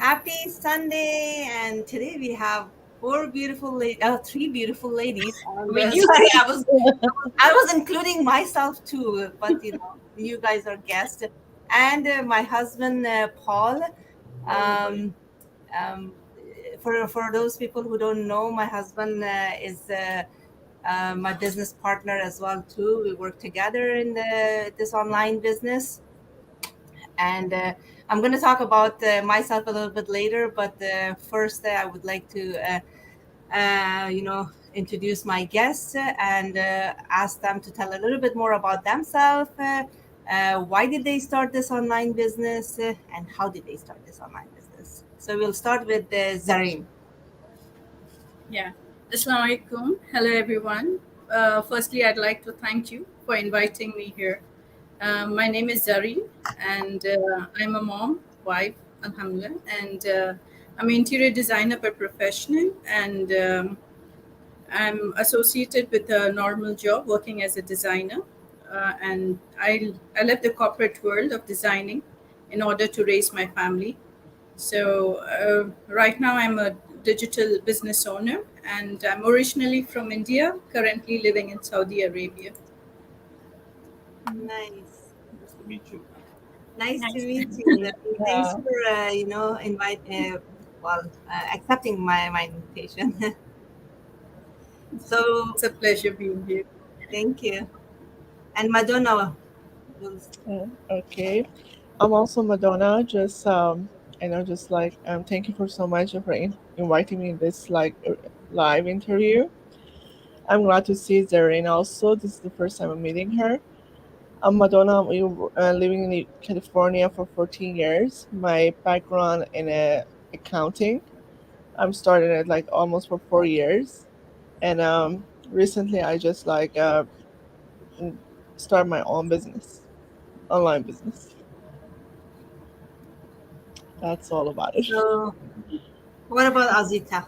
Happy Sunday, and today we have three beautiful ladies. And With you. sorry, I was including myself too, but you guys are guests, and my husband Paul. Um, um, for those people who don't know, my husband is my business partner as well too. We work together in this online business, and I'm going to talk about myself a little bit later. But first, I would like to, introduce my guests and ask them to tell a little bit more about themselves. Why did they start this online business, and how did they start this online business? So we'll start with Zareen. Yeah. Assalamu alaikum. Hello, everyone. Firstly, I'd like to thank you for inviting me here. My name is Zareen, and I'm a mom, wife, alhamdulillah, and I'm an interior designer by profession, and I'm associated with a normal job working as a designer. And I left the corporate world of designing in order to raise my family. So right now I'm a digital business owner, and I'm originally from India, currently living in Saudi Arabia. Nice. Nice to meet you. Nice to Nice. meet you, Zareen. Thanks Yeah. for accepting my invitation. So It's a pleasure being here. thank you. And Madonna will. Okay. I'm also Madonna. Just like thank you for so much for inviting me in this live interview. I'm glad to see Zareen also. This is the first time I'm meeting her. I'm Madonna. I'm living in California for 14 years. My background in accounting. I'm started it like almost for 4 years, and recently I just start my own business, online business. That's all about it. So, what about Azita?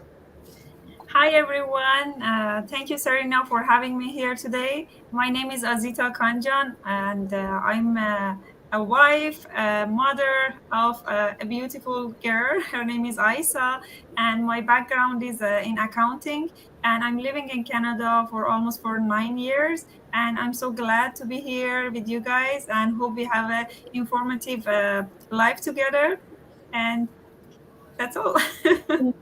Hi everyone. Thank you, Serena, for having me here today. My name is Azita Kanjan, and I'm a wife, a mother of a beautiful girl. Her name is Aisa, and my background is in accounting. And I'm living in Canada for almost for 9 years. And I'm so glad to be here with you guys, and hope we have a informative life together. And that's all.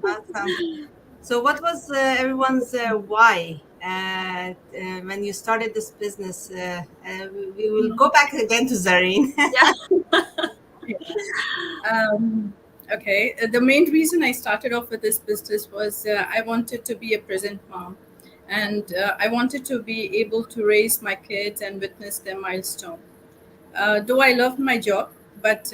Awesome. So, what was everyone's why when you started this business? We will go back again to Zareen. Um, okay, the main reason I started off with this business was I wanted to be a present mom, and I wanted to be able to raise my kids and witness their milestone. Though I loved my job, but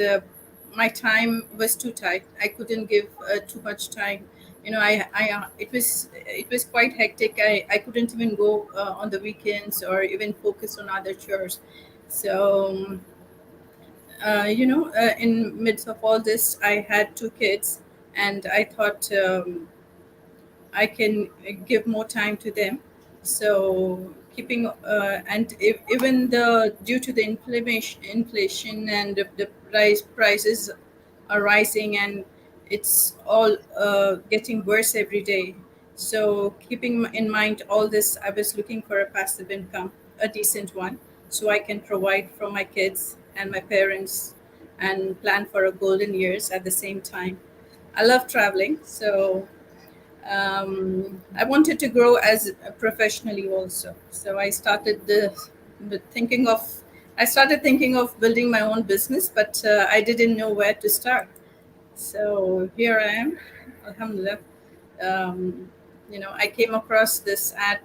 my time was too tight. I couldn't give too much time. It was quite hectic. I couldn't even go on the weekends or even focus on other chores. So in midst of all this, I had two kids, and I thought I can give more time to them. So keeping and if, even the due to the inflation and the prices are rising, and it's all getting worse every day. So keeping in mind all this, I was looking for a passive income, a decent one, so I can provide for my kids and my parents and plan for a golden years at the same time. I love traveling, so I wanted to grow as professionally also. So the thinking of I started thinking of building my own business, but I didn't know where to start. So here I am, alhamdulillah. I came across this ad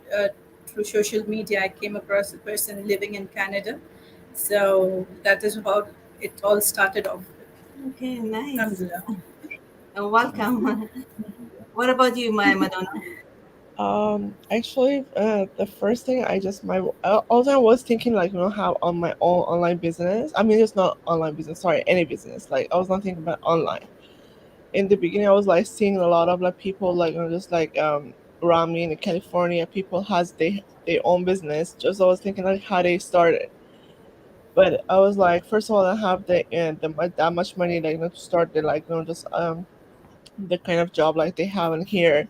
through social media. I came across a person living in Canada. So that is how it all started off. Okay, nice. Alhamdulillah. Welcome. What about you, my Madonna? Actually, the first thing also I was thinking have on my own online business. I mean, it's not online business. Sorry, any business. Like I was not thinking about online. In the beginning, I was like seeing a lot of like people just around me in California. People has their own business. Just I was thinking like how they started. But I was like, first of all, I have that much money to start the just the kind of job like they have in here,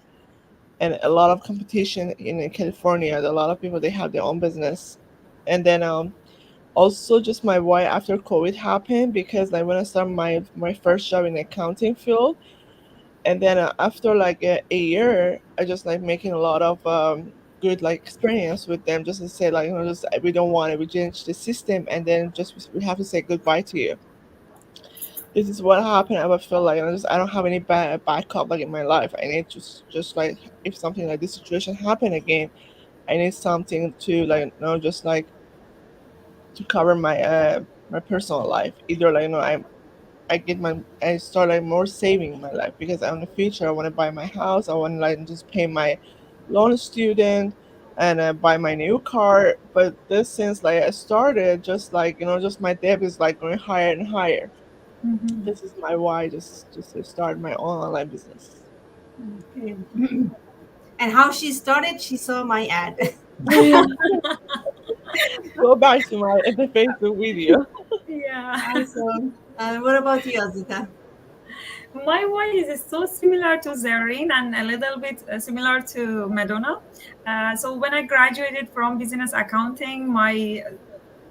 and a lot of competition in California. A lot of people they have their own business, and then also just my why after COVID happened, because like when I started my first job in the accounting field, and then after like a year, I just like making a lot of good like experience with them, just to say like, just we don't want it, we change the system, and then just we have to say goodbye to you. This is what happened. I would feel like I don't have any backup like in my life. I need just like if something like this situation happen again, I need something to like just like to cover my personal life. Either like I start like more saving in my life, because in the future I want to buy my house. I want to like just pay my loan student, and buy my new car. But this since like I started, just like just my debt is like going higher and higher. Mhm. This is my why, just to start my own online business. Okay. And how she started, she saw my ad. Yeah, go back to my the Facebook video. Yeah. Awesome. What about you, Azita? My voice is so similar to Zareen and a little bit similar to Madonna. So when I graduated from business accounting, my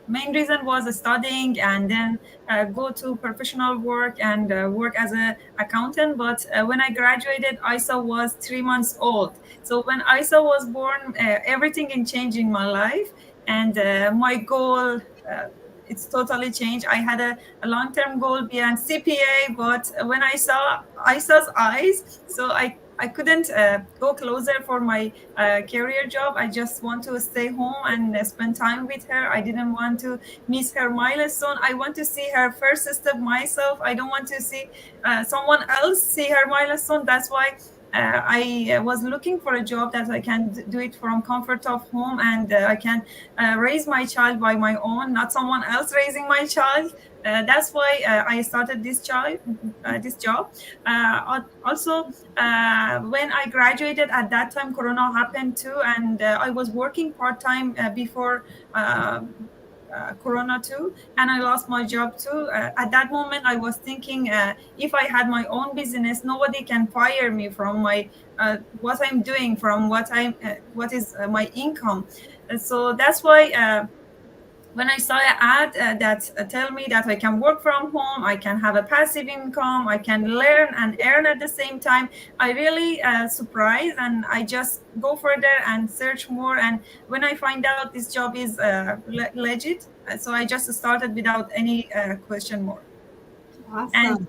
main reason was studying and then go to professional work and work as a accountant. But when I graduated, Isa was 3 months old. So when Isa was born, everything in changing my life, and my goal, it's totally changed. I had a long-term goal beyond CPA, but when I saw Isa's eyes, so I couldn't go closer for my career job. I just want to stay home and spend time with her. I didn't want to miss her milestone. I want to see her first step myself. I don't want to see someone else see her milestone. That's why I was looking for a job that I can do it from comfort of home, and I can raise my child by my own, not someone else raising my child. That's why I started this job. Also, when I graduated, at that time, Corona happened too, and I was working part time before. Corona too, and I lost my job too. At that moment, I was thinking, if I had my own business, nobody can fire me from my what I'm doing, from what is my income. So that's why when I saw an ad that tell me that I can work from home, I can have a passive income, I can learn and earn at the same time, I really surprised, and I just go further and search more. And when I find out this job is legit, so I just started without any question more. And Awesome.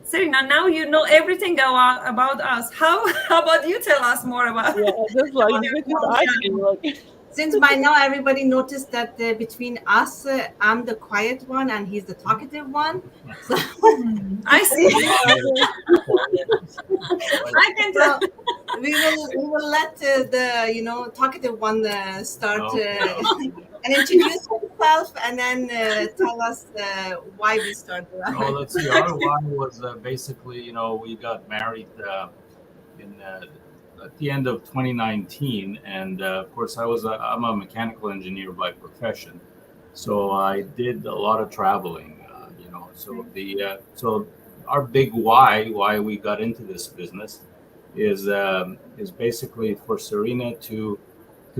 Serena, now you know everything about us. How, how about you tell us more Yeah, just like about you could just your ask channel? me like. Since by now everybody noticed that between us, I'm the quiet one and he's the talkative one. So, I see. I can tell. so we will let the talkative one start and introduce himself, and then tell us why we started. Oh, let's see. Our why was basically, we got married in at the end of 2019, and of course, I'm a mechanical engineer by profession, so I did a lot of traveling. So our big why we got into this business is basically for Serena to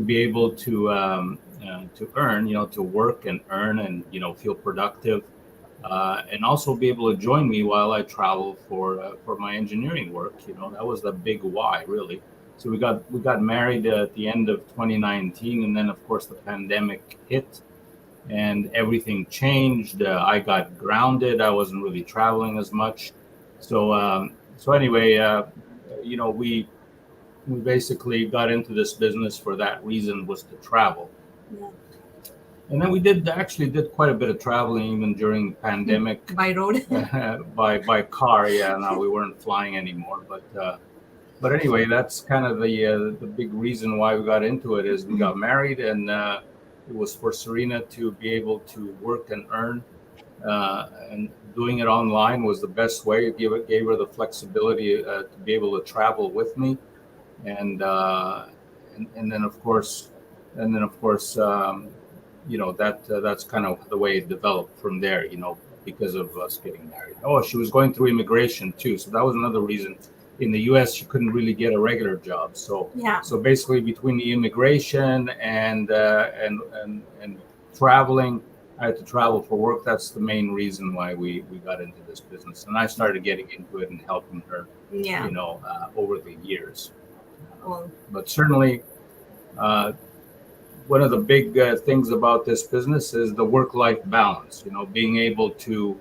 be able to earn, to work and earn and feel productive, and also be able to join me while I travel for my engineering work. That was the big why, really. So we got married at the end of 2019, and then of course the pandemic hit, and everything changed. I got grounded. I wasn't really traveling as much. So anyway, we basically got into this business for that reason, was to travel. Yeah. And then we did quite a bit of traveling even during the pandemic. By road. by car. Yeah, no, we weren't flying anymore. But anyway, that's kind of the big reason why we got into it, is we got married, and it was for Serena to be able to work and earn, and doing it online was the best way. It gave her the flexibility to be able to travel with me, and and then of course, that's kind of the way it developed from there. Because of us getting married. Oh, she was going through immigration too, so that was another reason in the U.S. you couldn't really get a regular job. So Yeah. so basically, between the immigration and traveling, I had to travel for work. That's the main reason why we got into this business, and I started getting into it and helping her, Yeah. over the years. Well, But certainly, uh, one of the big things about this business is the work-life balance. Being able to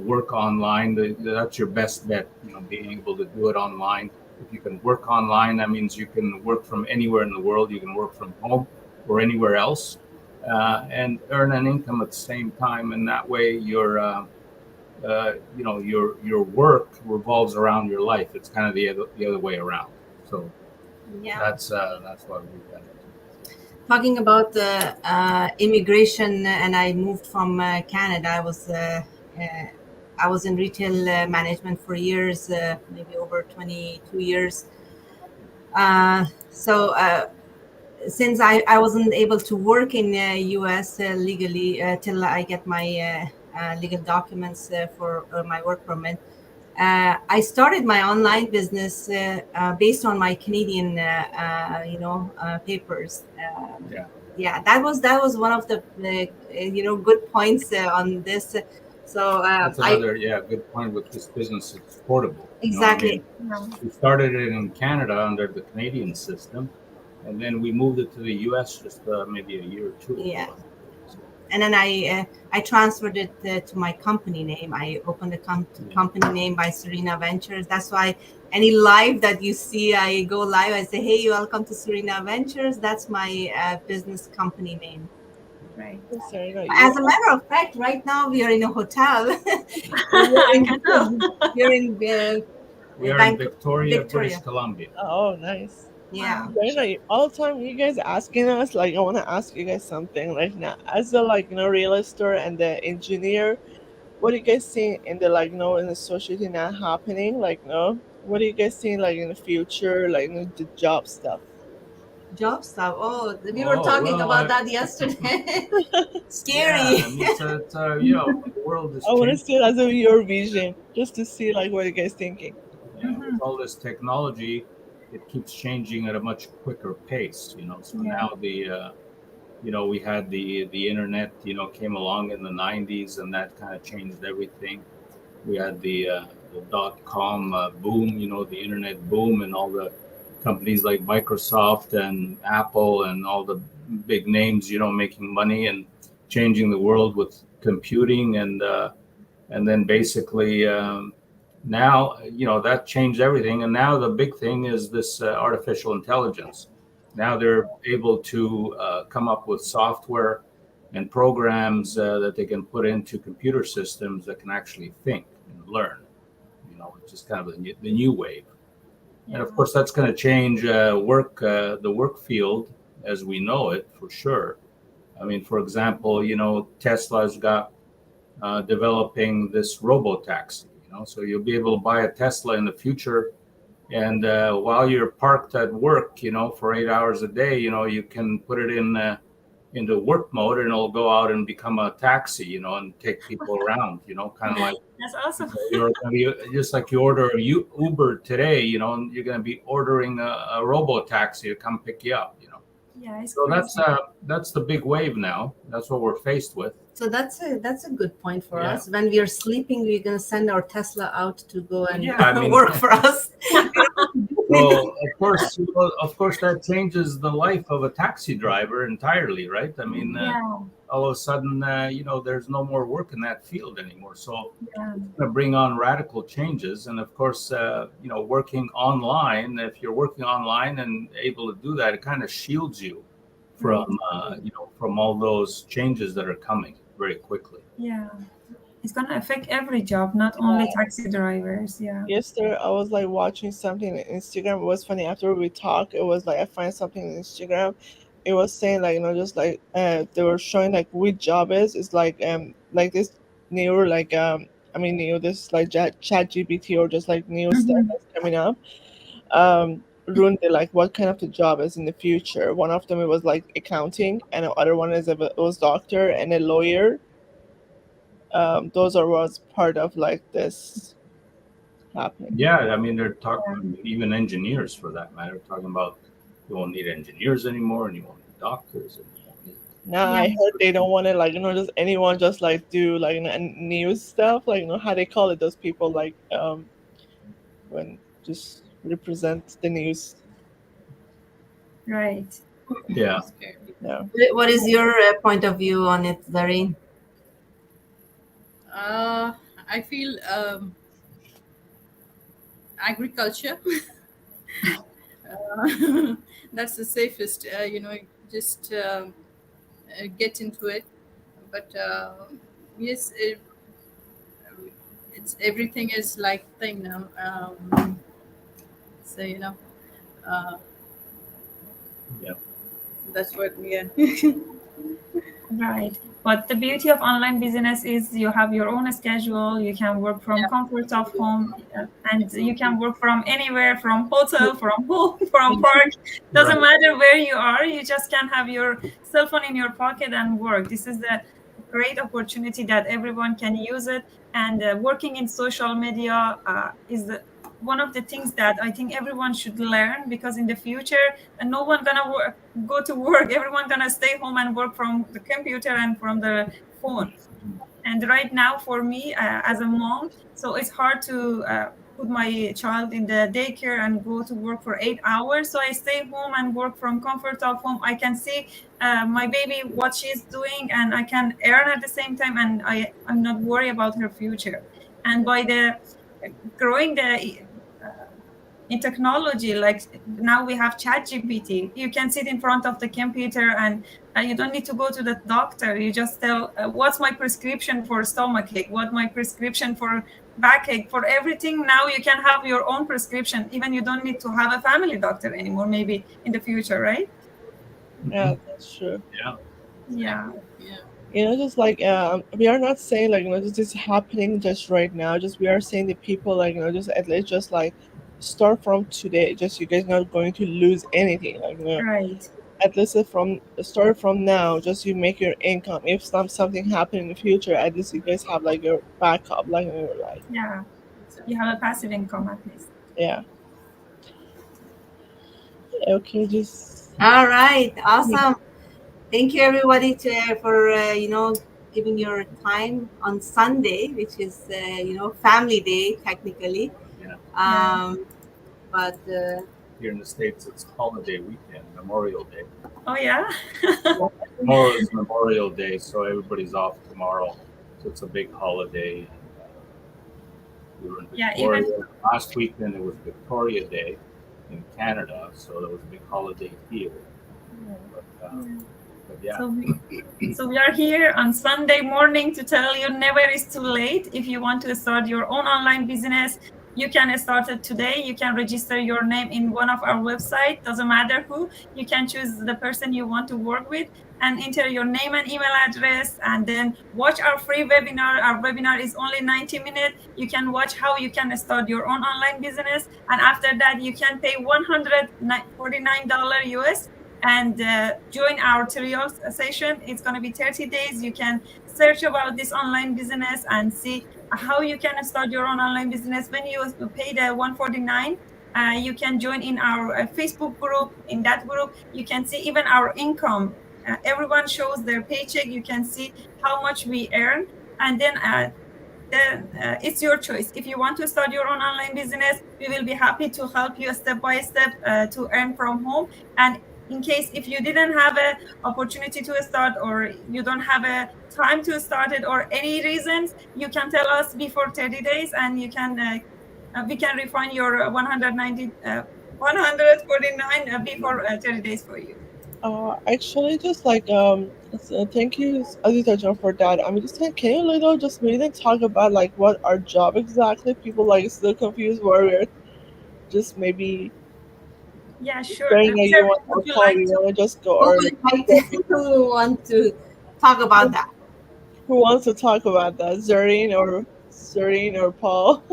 work online. That's your best bet. Being able to do it online. If you can work online, that means you can work from anywhere in the world. You can work from home or anywhere else, and earn an income at the same time. And that way, your work revolves around your life. It's kind of the other way around. So yeah. that's why we've done it. Talking about the immigration, and I moved from Canada. I was in retail management for years, maybe over 22 years. So since I wasn't able to work in US legally till I get my legal documents for my work permit, I started my online business based on my Canadian, papers. Yeah. Yeah, that was one of the good points on this. So That's I another, good point with this business. It's portable. I exactly. mean, Yeah. we started it in Canada under the Canadian system, and then we moved it to the U.S. just maybe a year or two Yeah. ago. So, And then I transferred it to my company name. I opened a company name by Serena Ventures. That's why any live that you see, I go live. I say, "Hey, welcome to Serena Ventures." That's my business company name. Right. Serena, As a matter of fact, right now we are in a hotel. we're I can in, tell. we're in we are in Vancouver, Victoria, British Victoria. Columbia. oh, nice. Yeah. Wow. Serena, all the time you guys asking us, like, I want to ask you guys something. Like, now, as the, like, real estate and the engineer, what do you guys see in the, like, in the society now happening? Like, what do you guys see, like, in the future, like, the job stuff? Job stuff. Oh, we were Oh talking well, about that yesterday. yeah. Scary. I mean, the world is I want to changing. see it as of your vision, just to see, like, what you guys thinking. Yeah, with Mhm. all this technology, it keeps changing at a much quicker pace. So Yeah. now we had the internet, came along in the 90s, and that kind of changed everything. We had the dot-com boom, the internet boom, and all the companies like Microsoft and Apple and all the big names, making money and changing the world with computing, and then basically now, that changed everything. And now the big thing is this artificial intelligence. Now they're able to come up with software and programs that they can put into computer systems that can actually think and learn, which is kind of the new wave. And Yeah. of course, that's going to change the work field as we know it for sure. I mean, for example, Tesla's got developing this robo taxi. So you'll be able to buy a Tesla in the future, and while you're parked at work, for 8 hours a day, you can put it into work mode, and it'll go out and become a taxi, and take people around, kind of like That's awesome. you're gonna be just like you order a Uber today, and you're going to be ordering a robo taxi to come pick you up. Yeah, it's So crazy. that's the big wave now. That's what we're faced with. So that's a good point for Yeah. us. When we are sleeping, we're gonna send our Tesla out to go and Yeah, I mean, work for us. well, of course, that changes the life of a taxi driver entirely, right? I mean, Yeah. all of a sudden, there's no more work in that field anymore. So Yeah. it's going to bring on radical changes. And of course, working online, if you're working online and able to do that, it kind of shields you Right. from all those changes that are coming very quickly. Yeah. It's gonna affect every job, not only taxi drivers. Yeah. Yesterday, I was like watching something on Instagram. It was funny. After we talked, it was like I find something on Instagram. It was saying, like, just like they were showing like which job is. It's like this new, like, new, this like chat GPT, or just like new stuff Mhm. that's coming up. Ruined the, like, what kind of the job is in the future. One of them, it was like accounting, and the other one is, it was doctor and a lawyer. Those are was part of like this. happening. Yeah, I mean, they're talking, even engineers for that matter, talking about you won't need engineers anymore, and you won't need doctors, and you won't need. Now Yeah, I heard they don't want to like just anyone just like do like news stuff like how they call it those people like when just represent the news. right. Yeah, Scary. Yeah. What is your point of view on it, Zareen? Uh, I feel agriculture. That's the safest. Just get into it. But yes, it's everything is like thing now. So uh, yeah, that's what we are. Right. But the beauty of online business is you have your own schedule. You can work from Yeah. comfort of home, and you can work from anywhere, from hotel, from home, from park. Doesn't right. matter where you are. You just can have your cell phone in your pocket and work. This is the great opportunity that everyone can use it. And working in social media is one of the things that I think everyone should learn, because in the future, no one gonna go to work. Everyone gonna stay home and work from the computer and from the phone. And right now for me as a mom, so it's hard to put my child in the daycare and go to work for 8 hours, so I stay home and work from comfort of home. I can see my baby what she's doing, and I can earn at the same time, and I'm not worried about her future. And by the growing the in technology, like now we have chat gpt, you can sit in front of the computer, and you don't need to go to the doctor. You just tell what's my prescription for stomachache, what my prescription for backache, for everything. Now you can have your own prescription, even you don't need to have a family doctor anymore, maybe in the future, right? Yeah, that's true. Yeah, Yeah, Exactly. Yeah. Just like we are not saying like this is happening just right now. Just we are saying the people like just at least just like start from today. Just you guys not going to lose anything. Like right. at least from start from now. Just you make your income. If something happen in the future, at least you guys have like your backup. Like Yeah, you Exactly. have a passive income at least. yeah. Okay, just All right, awesome. Thank you everybody for giving your time on Sunday, which is family day technically. yeah. Yeah. But Here in the States, it's holiday weekend, Memorial Day. Oh yeah. Tomorrow is Memorial Day, so everybody's off tomorrow. So it's a big holiday. We were in Yeah, Victoria. even Last weekend, it was Victoria Day in Canada, so there was a big holiday here. But yeah, so So we are here on Sunday morning to tell you never is too late. If you want to start your own online business, you can start it today. You can register your name in one of our website. Doesn't matter who. You can choose the person you want to work with and enter your name and email address, and then watch our free webinar. Our webinar is only 90 minutes. You can watch how you can start your own online business. And after that, you can pay $149 US and join our trial session. It's going to be 30 days. You can search about this online business and see how you can start your own online business. When you pay the 149, you can join in our Facebook group. In that group, you can see even our income. Everyone shows their paycheck. You can see how much we earn. And then it's your choice. If you want to start your own online business, we will be happy to help you step by step to earn from home. And in case if you didn't have a opportunity to start, or you don't have a time to start it, or any reasons, you can tell us before 30 days, and you can we can refund your 149 before 30 days for you. Actually, just like thank you, Azita John, for that. I mean, just can you little just maybe talk about like what our job exactly? People like still confused where we're just maybe Yeah, sure. saying that you Sir, want would or you Paul, like you to? want to just go who or would like to, who want to talk about that? who wants to talk about that? Zerine or Paul?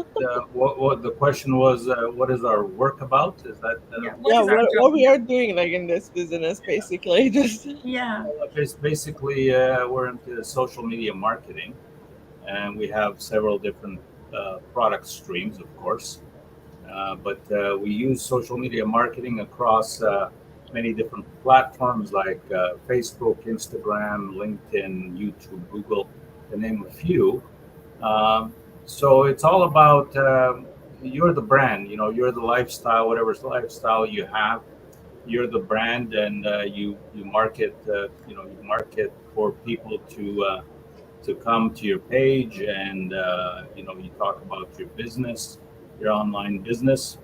what the question was? What is our work about? Is that Yeah, what Yeah, is our job? what we are doing like in this business basically just Yeah, basically we're into social media marketing, and we have several different product streams, of course. But we use social media marketing across many different platforms like Facebook, Instagram, LinkedIn, YouTube, Google, to name a few. Um, so it's all about you're the brand, you're the lifestyle, whatever lifestyle you have, you're the brand, and you market, you market for people to come to your page, and you talk about your business, your online business,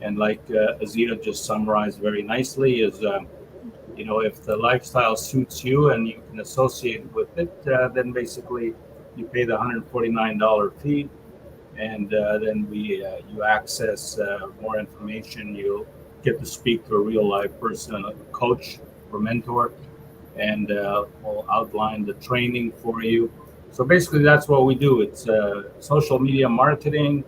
and like Azita just summarized very nicely, is if the lifestyle suits you and you can associate with it, then basically you pay the $149 fee, and then you access more information. You'll get to speak to a real live person, a coach or mentor, and we'll outline the training for you. So basically, that's what we do. It's social media marketing.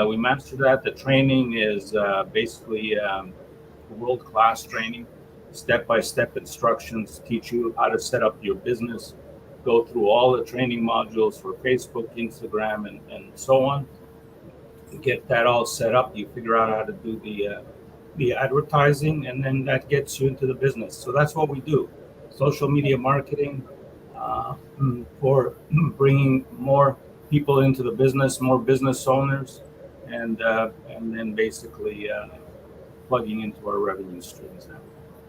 We master that. The training is basically world-class training, step-by-step instructions, teach you how to set up your business, go through all the training modules for Facebook, Instagram, and so on. You get that all set up. You figure out how to do the advertising, and then that gets you into the business. So that's what we do: social media marketing uh, for bringing more people into the business, more business owners, and then basically plugging into our revenue streams now.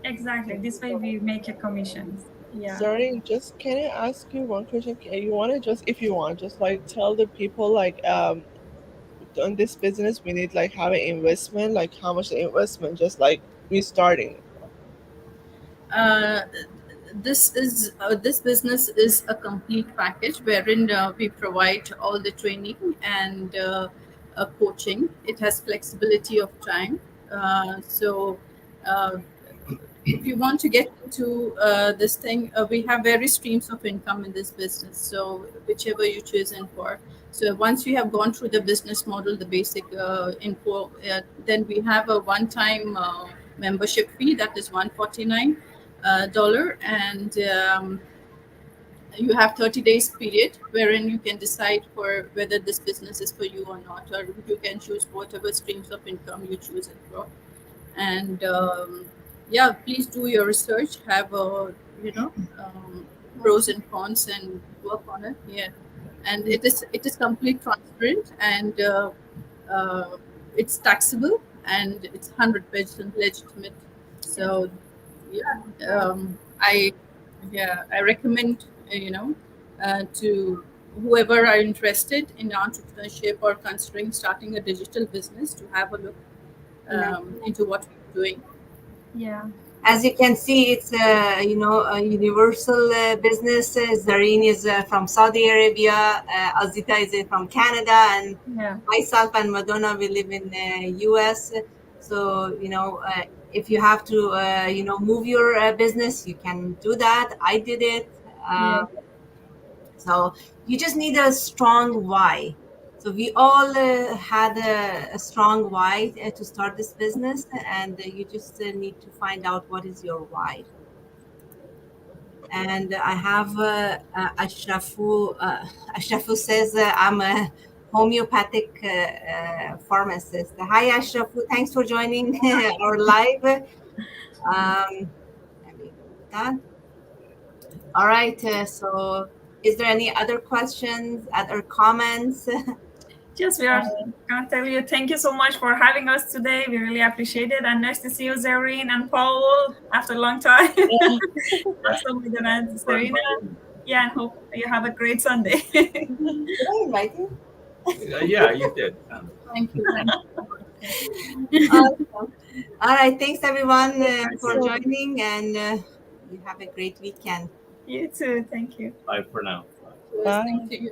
Exactly. This way we make a commissions. Yeah. Zareen, just can I ask you one question? Can you want to just, if you want, just like tell the people like on this business we need like have an investment, like how much the investment, just like we starting. uh, this business is a complete package wherein we provide all the training and coaching. It has flexibility of time. So uh, if you want to get into this thing, we have various streams of income in this business. So whichever you choose in for. So once you have gone through the business model, the basic info, then we have a one-time membership fee that is $149, and you have 30 days period wherein you can decide for whether this business is for you or not, or you can choose whatever streams of income you choose it for. And yeah, please do your research, have a pros and cons, and work on it. Yeah, and it is complete transparent, and it's taxable, and it's 100% legitimate. So yeah, I recommend to whoever are interested in entrepreneurship or considering starting a digital business to have a look into what we're doing. Yeah. As you can see, it's a universal business. Zareen is from Saudi Arabia, Azita is from Canada, and Yeah. myself and Madonna, we live in US. So if you have to move your business, you can do that. I did it. Yeah. So you just need a strong why. So we all had a strong why to start this business, and you just need to find out what is your why. And I have Ashrafu. Ashrafu says I'm a homeopathic pharmacist. Hi, Ashrafu. Thanks for joining our live. Let me move that. All right. So, is there any other questions, other comments? Just we are gonna tell you thank you so much for having us today. We really appreciate it, and nice to see you, Zareen and Paul, after a long time. Yeah. Also, with the Serena. Yeah, and hope you have a great Sunday. Did I invite you? Yeah, you did. Thank you. Awesome. All right. Thanks, everyone, for So- joining, and you have a great weekend. You too. Thank you. Bye for now. Thank you.